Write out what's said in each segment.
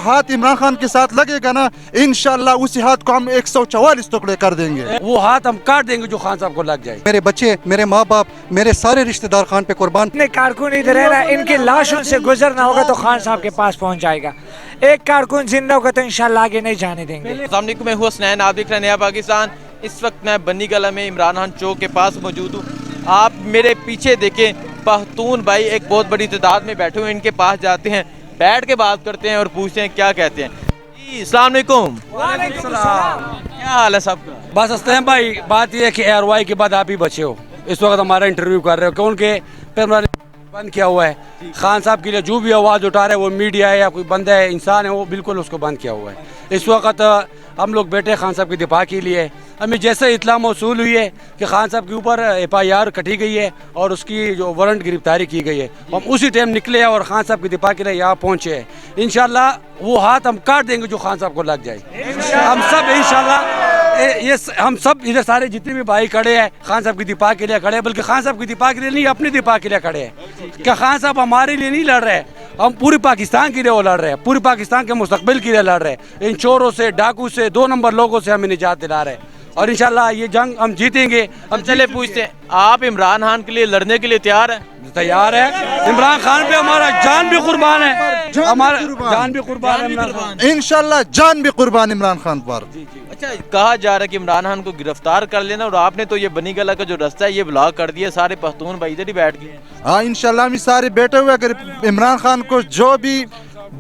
ہاتھ عمران خان کے ساتھ لگے گا نا انشاءاللہ اسی ہاتھ کو ہم 144 ٹکڑے کر دیں گے. وہ ہاتھ ہم کاٹ دیں گے جو خان صاحب کو لگ جائے. میرے بچے، میرے ماں باپ، میرے سارے رشتہ دار خان پہ قربان. اتنے کارکن ادھر ہے نا، ان کی لاش ان سے گزرنا ہوگا تو خان صاحب کے پاس پہنچ جائے گا. ایک کارکن زندہ ہوگا تو انشاءاللہ آگے نہیں جانے دیں گے. السلام علیکم، میں ہوں حسنین، آپ دیکھ رہے ہیں نیا پاکستان. اس وقت میں بنی گلہ میں عمران خان چوک کے پاس موجود ہوں. آپ میرے پیچھے دیکھیں، پختون بھائی ایک بہت بڑی تعداد میں بیٹھے ہوئے، ان کے پاس جاتے ہیں، بیٹھ کے بات کرتے ہیں اور پوچھتے ہیں کیا کہتے ہیں. جی السلام علیکم. وعلیکم السلام. کیا حال ہے سب کا؟ بس اسلام بھائی، بات یہ ہے کہ ایئر وائی کے بعد آپ ہی بچے ہو. اس وقت ہمارا انٹرویو کر رہے ہو کیونکہ بند کیا ہوا ہے. خان صاحب کے لیے جو بھی آواز اٹھا رہے ہیں، وہ میڈیا ہے یا کوئی بندہ ہے، انسان ہے، وہ بالکل اس کو بند کیا ہوا ہے. اس وقت ہم لوگ بیٹھے خان صاحب کی دفاع کے لیے. ہمیں جیسے اطلاع موصول ہوئی ہے کہ خان صاحب کے اوپر FIR کٹی گئی ہے اور اس کی جو وارنٹ گرفتاری کی گئی ہے، ہم اسی ٹائم نکلے ہیں اور خان صاحب کی دفاع کے لیے یہاں پہنچے ہیں. انشاءاللہ وہ ہاتھ ہم کاٹ دیں گے جو خان صاحب کو لگ جائے. ہم سب انشاءاللہ ہم سب ادھر سارے جتنے بھی بھائی کھڑے ہیں خان صاحب کی دفاع کے لیے کھڑے ہیں، بلکہ خان صاحب کی دفاع کے لیے نہیں، اپنی دفاع کے لیے کھڑے ہیں. کہ خان صاحب ہمارے لیے نہیں لڑ رہے، ہم پوری پاکستان کے لیے وہ لڑ رہے ہیں، پوری پاکستان کے مستقبل کے لیے لڑ رہے ہیں. ان چوروں سے، ڈاکو سے، 2 نمبر لوگوں سے ہمیں نجات دلا رہے ہیں اور انشاءاللہ یہ جنگ ہم جیتیں گے. ہم چلے پوچھتے ہیں، آپ عمران خان کے لیے لڑنے کے لیے تیار ہیں؟ تیار ہے. عمران خان پہ ہمارا جان بھی قربان ہے، ہمارا جان بھی قربان ہے. انشاءاللہ جان بھی قربان عمران خان پر. اچھا، کہا جا رہا ہے کہ عمران خان کو گرفتار کر لینا، اور آپ نے تو یہ بنی گلہ کا جو رستہ ہے یہ بلاک کر دیا. سارے پختون بھائی ادھر ہی بیٹھ گئے. ہاں انشاءاللہ ہم سارے بیٹھے ہوئے، اگر عمران خان کو جو بھی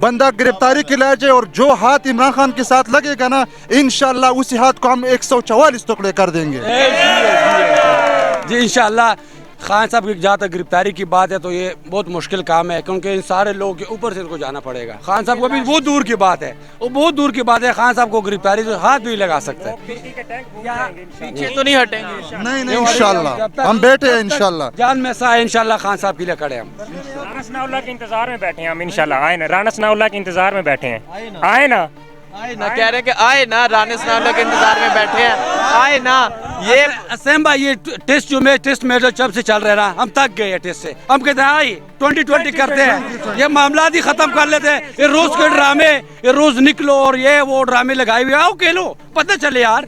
بندہ گرفتاری کے لے جائے اور جو ہاتھ عمران خان کے ساتھ لگے گا نا انشاءاللہ اسی ہاتھ کو ہم 144 ٹکڑے کر دیں گے. جی انشاءاللہ. خان صاحب کی جہاں تک گرفتاری کی بات ہے تو یہ بہت مشکل کام ہے، کیونکہ ان سارے لوگوں کے اوپر سے ان کو جانا پڑے گا. خان صاحب کو بھی بہت دور کی بات ہے، وہ بہت دور کی بات ہے. خان صاحب کو گرفتاری تو ہاتھ بھی لگا سکتا ہے. پیچھے تو نہیں ہٹیں گے. نہیں انشاءاللہ ہم بیٹھے ہیں. انشاءاللہ جان میں سا انشاءاللہ خان صاحب کے لیے کھڑے ہم. رانا ثناء اللہ کے انتظار میں بیٹھے ہیں ہم. انشاءاللہ آئے نا، رانا ثناء اللہ کے انتظار میں بیٹھے ہیں. آئے نا، کہہ رہے ہیں کہ آئے نا، رانا ثناء اللہ کے انتظار میں بیٹھے ہیں، آئے نا. یہ اسلام بھائی، یہ ٹیسٹ میچ جب سے چل رہے ہیں نا، ہم تک گئے ہیں ٹیسٹ سے. ہم کہتے ہیں آئی 2020 کرتے ہیں، یہ معاملات ہی ختم کر لیتے ہیں. یہ روز کے ڈرامے، یہ روز نکلو اور یہ وہ ڈرامے لگائے ہوئے، آؤ کھیلو. پتہ چلے یار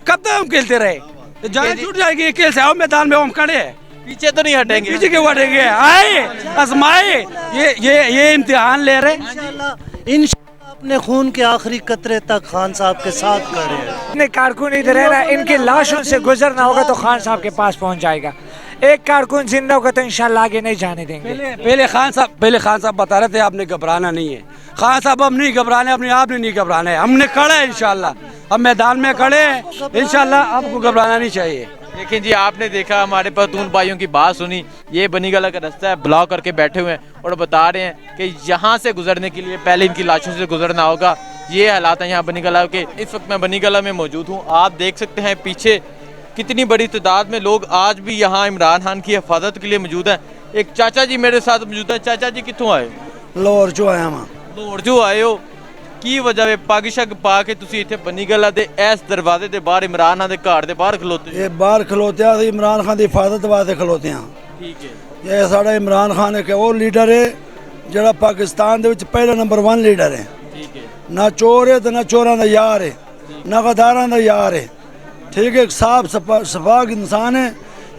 کب تک ہم کھیلتے رہے، جان چھوٹ جائے گی. کھیل سے آؤ میدان میں، ہم کھڑے ہیں. پیچھے تو نہیں ہٹیں گے. پیچھے کیوں ہٹیں گے؟ آئے آزمائے، یہ امتحان لے رہے. انشاءاللہ اپنے خون کے آخری قطرے تک خان صاحب کے ساتھ کھڑے ہیں. اتنے کارکن ادھر ہے نا، ان کی لاش ان سے گزرنا ہوگا تو خان صاحب کے پاس پہنچ جائے گا. ایک کارکن زندہ ہوگا تو انشاءاللہ آگے نہیں جانے دیں گے. پہلے خان صاحب بتا رہے تھے آپ نے گھبرانا نہیں ہے. خان صاحب ہم نہیں گھبرانے، اپنے آپ نے نہیں گھبرانا ہے. ہم نے کھڑا ہے انشاءاللہ، ہم میدان میں کھڑے ہیں انشاءاللہ. آپ کو گھبرانا نہیں چاہیے. لیکن جی آپ نے دیکھا، ہمارے پختون بھائیوں کی بات سنی. یہ بنی گلہ کا رستہ ہے، بلاک کر کے بیٹھے ہوئے ہیں اور بتا رہے ہیں کہ یہاں سے گزرنے کے لیے پہلے ان کی لاشوں سے گزرنا ہوگا. یہ حالات ہیں یہاں بنی گلہ کے. اس وقت میں بنی گلہ میں موجود ہوں. آپ دیکھ سکتے ہیں پیچھے کتنی بڑی تعداد میں لوگ آج بھی یہاں عمران خان کی حفاظت کے لیے موجود ہیں. ایک چاچا جی میرے ساتھ موجود ہیں. چاچا جی کتوں آئے؟ لاہور جو آیا ہاں. لاہور جو آئے ہو کی وجہ ہے؟ پگ شگ پا کے تسی اتنے بنی گلہ دے اس دروازے دے باہر عمران خان دے گھر دے باہر کھلوتے؟ یہ باہر کھلوتے ہیں، عمران خان کی حفاظت واسطے کھلوتے ہیں. ٹھیک ہے. یہ ساڑا عمران خان ایک وہ لیڈر ہے جڑا پاکستان دے وچ پہلا نمبر 1 لیڈر ہے. ٹھیک ہے. نہ چور ہے تو نہ چوراں دا یار ہے، نہ غداراں دا یار ہے. ٹھیک ہے، ایک صاف شفاف انسان ہے.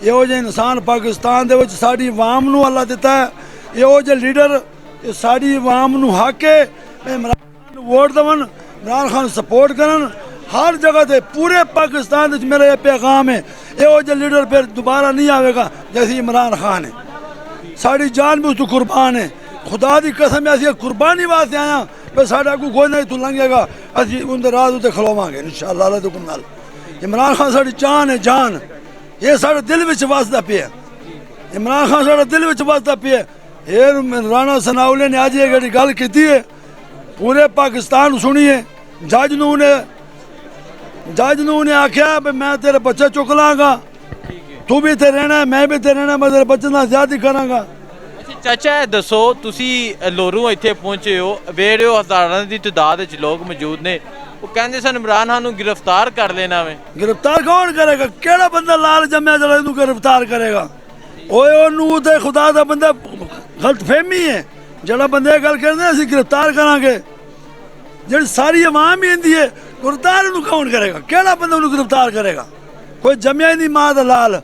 یہ جو انسان پاکستان دے وچ ساری عوام نو اللہ دیتا ہے. یہ جو لیڈر ساری عوام نو حق ہے عمران خان ووٹ دون، عمران خان سپورٹ کرن ہر جگہ تے. پورے پاکستان وچ میرا یہ پیغام ہے، یہ جو لیڈر پھر دوبارہ نہیں آئے گا جیسے عمران خان ہے. ساری جان بھی اس تو قربان ہے. خدا دی قسم ایسی قربانی واسطے آیا پھر ساڈا کوئی نہیں تو لنگے گا. اسی ان دے راز تے کھلواں گے انشاءاللہ اللہ دے حکم نال. عمران خان ساری جان ہے، جان. یہ سارے دل وچ وسدا پیا. عمران خان سارے دل وچ وسدا پیا. یہ رانا ثناء اللہ نے اج یہ گل کیتی ہے، پورے پاکستان سنیے. جج نے آخیا میں تیرے بچے چک لاں گا، تو بھی تے رہنا ہے، میں بھی تے رہنا، میں تیرے بچے نال زیادتی کراں گا. چاچا دسو، تسی لوروں اتنے پہنچے ہو، ویڑے ہو ہزاراں دی تعداد وچ لوگ موجود نے. وہ کہندے سن عمران خان نو گرفتار کر لینا میں. گرفتار کون کرے گا؟ کیڑا بندہ لال جمیا جڑا اینو گرفتار کرے گا؟ اوے اونوں تے خدا دا بندہ غلط فہمی ہے. جڑا بندے گل کردے اسی گرفتار کراں گے. جی ساری عوام ہی اندی ہے گرفتار انہوں کون کرے گا کہڑا بندہ انہوں گرفتار کرے گا کوئی جمعہ نہیں ماں دا لال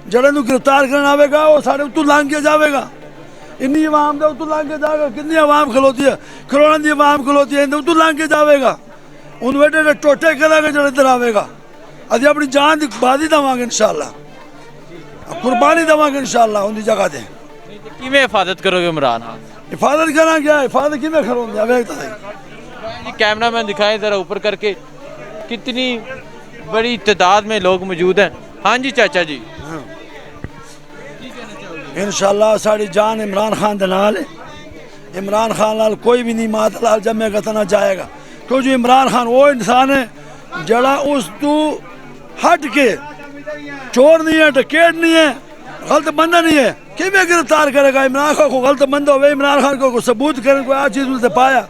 جڑے انہوں گرفتار کرنا آئے گا وہ سارے اتو لانگ کے جاوے گا انی عوام دا اتو لانگ کے جاوے گا کتنی عوام کھلوتی ہے کروڑوں دی عوام کھلوتی ہے اتو لانگ کے جاوے گا ان بیٹے ٹوٹے کرے گا جڑے ادھر آوے گا ادھی اپنی جان دی بازی دواں گے انشاءاللہ قربانی دواں گے انشاءاللہ ان دی جگہ دے کی میں حفاظت کرو گے عمران خان حفاظت کرنا کیا حفاظت کی میں کھڑوں گے اب ایک جی کیمرہ مین دکھائیں ذرا اوپر کر کے کتنی بڑی تعداد میں لوگ موجود ہیں ہاں جی چاچا جی انشاءاللہ ساری جان عمران خان دے نال ہے عمران خان لال کوئی بھی نہیں مات لال جمع کرنا چاہے گا کیونکہ عمران خان وہ انسان ہے جڑا اس تو ہٹ کے چور نہیں ہے ڈکیٹ نہیں ہے غلط بندہ نہیں ہے کہ میں گرفتار کرے گا عمران خان کو غلط بندہ ہوئے عمران خان کو ثبوت کریں کوئی آج چیز اسے پایا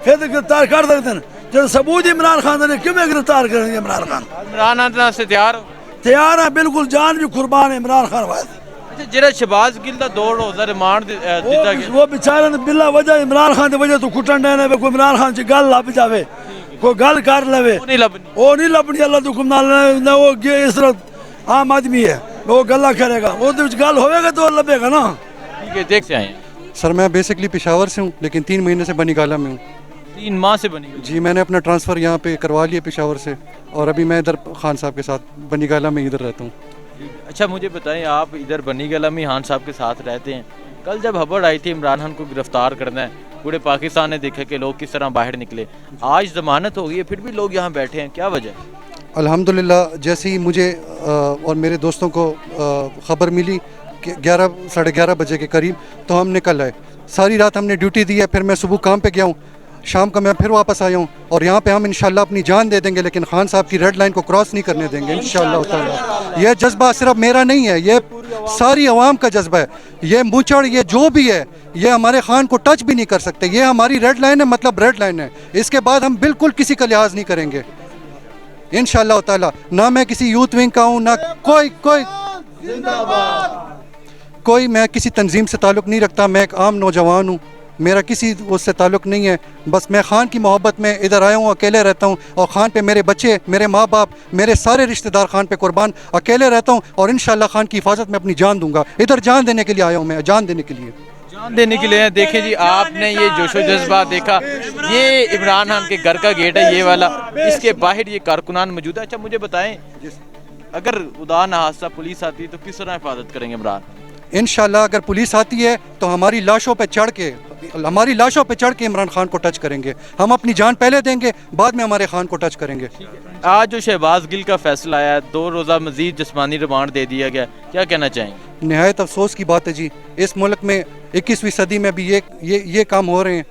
پھر تو گرفتار کر سکتے ہیں جب ثبوت عمران خان نے کیوں میں گرفتار کریں گے عمران خان عمران خان سے تیار ہو تیار ہے بالکل جان بھی قربان ہے عمران خان واحد اچھا جڑا شہباز گل دا 2 روزہ ریمانڈ دیتا گیا وہ بیچارے نے بلا وجہ عمران خان دی وجہ تو کٹن ڈے نے کوئی عمران خان چ گل لب جاوے کوئی گل کر لے وہ نہیں لبنی وہ نہیں لبنی اللہ تو حکم نال وہ اس طرح عام آدمی ہے وہ گلا کرے گا وہ گل ہوئے گا تو لبے گا نا ٹھیک ہے دیکھ سے آئے ہیں سر میں بیسکلی پشاور سے ہوں لیکن 3 مہینے سے بنی گالا میں ہوں 3 ماہ سے بنی گئی جی میں نے اپنا ٹرانسفر یہاں پہ کروا لیا پشاور سے اور ابھی میں ادھر خان صاحب کے ساتھ بنی گالا میں ادھر رہتا ہوں اچھا مجھے بتائیں آپ ادھر بنی گلا میں خان صاحب کے ساتھ رہتے ہیں کل جب خبر آئی تھی عمران خان کو گرفتار کرنا ہے پورے پاکستان نے دیکھا کہ لوگ کس طرح باہر نکلے آج ضمانت ہو گئی ہے پھر بھی لوگ یہاں بیٹھے ہیں کیا وجہ ہے الحمدللہ جیسے ہی مجھے اور میرے دوستوں کو خبر ملی کہ 11 بجے کے قریب تو ہم نکل آئے ساری رات ہم نے ڈیوٹی دی ہے پھر میں صبح کام پہ گیا ہوں شام کا میں پھر واپس آیا ہوں اور یہاں پہ ہم انشاءاللہ اپنی جان دے دیں گے لیکن خان صاحب کی ریڈ لائن کو کراس نہیں کرنے دیں گے انشاءاللہ تعالی یہ جذبہ صرف میرا نہیں ہے یہ ساری عوام کا جذبہ ہے یہ موچڑ یہ جو بھی ہے یہ ہمارے خان کو ٹچ بھی نہیں کر سکتے یہ ہماری ریڈ لائن ہے مطلب ریڈ لائن ہے اس کے بعد ہم بالکل کسی کا لحاظ نہیں کریں گے انشاءاللہ تعالی نہ میں کسی یوتھ ونگ کا ہوں نہ کوئی میں کسی تنظیم سے تعلق نہیں رکھتا میں ایک عام نوجوان ہوں میرا کسی اس سے تعلق نہیں ہے بس میں خان کی محبت میں ادھر آیا ہوں اکیلے رہتا ہوں اور خان پہ میرے بچے میرے ماں باپ میرے سارے رشتہ دار خان پہ قربان اکیلے رہتا ہوں اور انشاءاللہ خان کی حفاظت میں اپنی جان دوں گا ادھر جان دینے کے لیے آیا ہوں میں جان دینے کے لیے جان دینے کے لیے دیکھیں جی آپ نے یہ جوش و جذبہ دیکھا یہ عمران خان کے گھر کا گیٹ ہے یہ والا اس کے باہر یہ کارکنان موجود ہے اچھا مجھے بتائیں اگر خدا نہ حادثہ پولیس آتی ہے تو کس طرح حفاظت کریں گے عمران انشاءاللہ اگر پولیس آتی ہے تو ہماری لاشوں پہ چڑھ کے عمران خان کو ٹچ کریں گے ہم اپنی جان پہلے دیں گے بعد میں ہمارے خان کو ٹچ کریں گے آج جو شہباز گل کا فیصلہ آیا ہے 2 روزہ مزید جسمانی ریمانڈ دے دیا گیا کیا کہنا چاہیں گے نہایت افسوس کی بات ہے جی اس ملک میں 21ویں صدی میں بھی یہ کام ہو رہے ہیں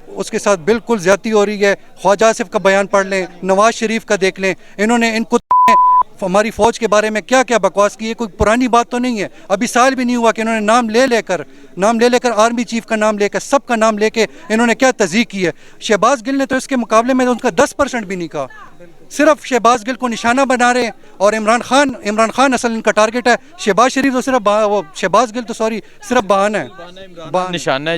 اس کے ساتھ بالکل زیادتی ہو رہی ہے خواجہ آصف کا بیان پڑھ لیں نواز شریف کا دیکھ لیں انہوں نے ہماری فوج کے بارے میں کیا کیا بکواس کی ہے کوئی پرانی بات تو نہیں ہے ابھی سال بھی نہیں ہوا کہ انہوں نے نام لے کر آرمی چیف کا نام لے کر سب کا نام لے کے انہوں نے کیا تضحیق کی ہے شہباز گل نے تو اس کے مقابلے میں ان کا 10% بھی نہیں کہا صرف شہباز گل کو نشانہ بنا رہے ہیں اور عمران خان اصل ان کا ٹارگٹ ہے شہباز شریف تو صرف شہباز گل تو صرف بہانہ ہے نشانہ ہے